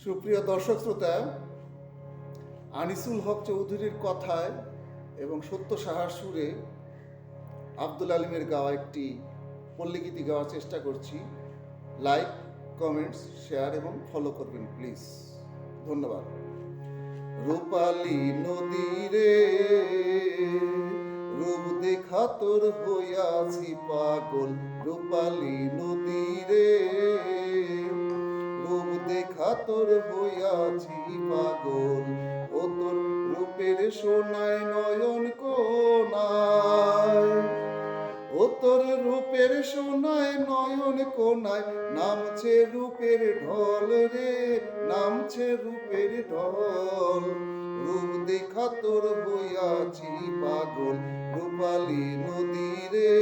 সুপ্রিয় দর্শক শ্রোতা, আনিসুল হক চৌধুরীর কথায় এবং সত্য সাহার সুরে আব্দুল আলিমের গাওয়া একটি পল্লীগীতি গাওয়ার চেষ্টা করছি। লাইক, কমেন্টস, শেয়ার এবং ফলো করবেন প্লিজ। ধন্যবাদ। রূপালী নদীরে রূপ দেখা তোর হইয়াছি পাগল, রূপালী নদীরে রূপ দেখা তোর হইয়াছি পাগল, ও তোর রূপের সোনায় নয়ন কোনায়, ও তোর রূপের সোনায় নয়ন কোনায় নামছে রূপের ঢল রে, নামছে রূপের ঢল। রূপ দেখা তোর হইয়াছি পাগল, রূপালী নদীরে।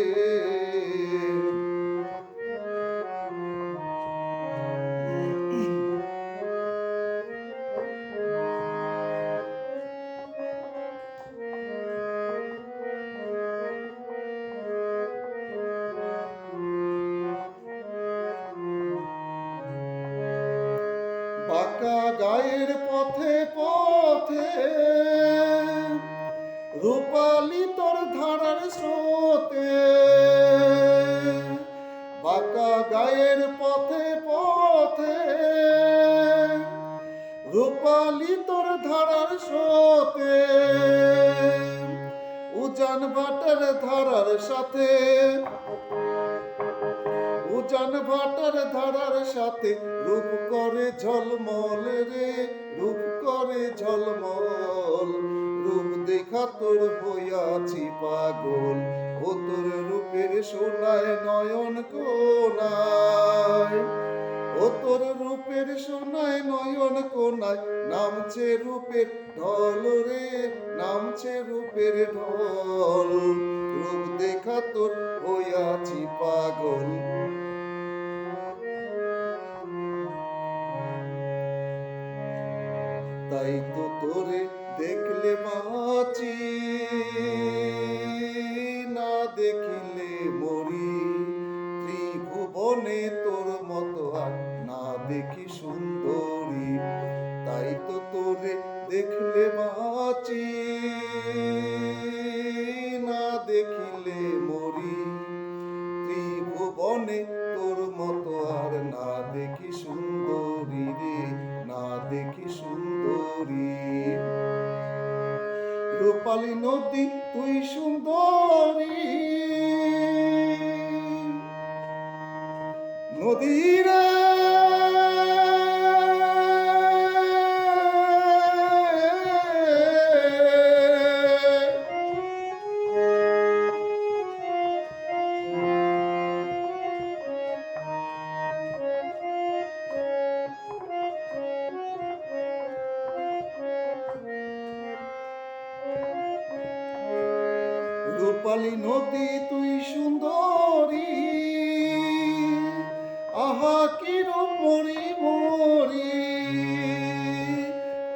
বাঁকা গায়ের পথে পথে রূপালী তোর ধারার স্রোতে, বাঁকা গায়ের পথে পথে রূপালী তোর ধারার স্রোতে, উজান ভাটার ধারার সাথে, উজান ভাটার ধারার সাথে রূপ করে ঝলমল রে, রূপ করে ঝলমল। রূপ দেখা তোর হইয়াছি পাগল, ও তোর রূপের সোনায় নয়ন কোনায়, ও তোর রূপের সোনায় নয়ন কোনায় নামছে রূপের ঢল রে, নামছে রূপের ঢল। রূপ দেখা তোর হইয়াছি পাগল। তাই তো তোরে দেখলে বাঁচি, না দেখিলে মরি, ত্রিভুবনে তোর মতো আর না দেখি সুন্দরী। তাই তো তোরে দেখলে বাঁচি, না দেখিলে মরি, ত্রিভুবনে তোর মতো আর না দেখি সুন্দরী রে, না দেখি সুন্দরী। রূপালী নদী তুই সুন্দরী, নদীরে রূপালী নদী তুই সুন্দরী, আহা কি রূপ মরি মরি,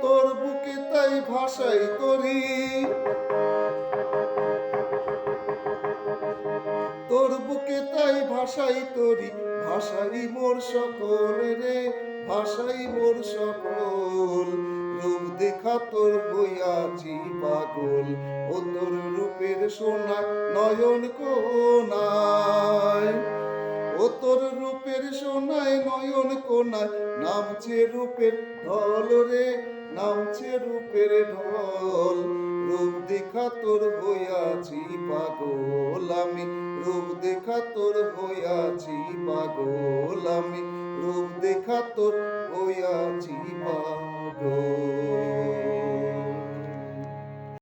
তোর বুকে তাই ভাষাই তরি, তোর বুকে তাই ভাষাই তরি, ভাষাই মোর সকল রে, ভাষাই মোর সকল। রূপ দেখা তোর হইয়াছি পাগল, ও তোর রূপের সোনা নয়ন কোনায়, ও তোর রূপের সোনায় নয়ন কোনায় নামছে রূপের ঢল রে, নামছে রূপের ঢল। রূপ দেখা তোর হইয়াছি পাগল আমি, রূপ দেখা তোর হইয়াছি পাগল আমি, রূপ দেখা তোর হইয়াছি পাগল।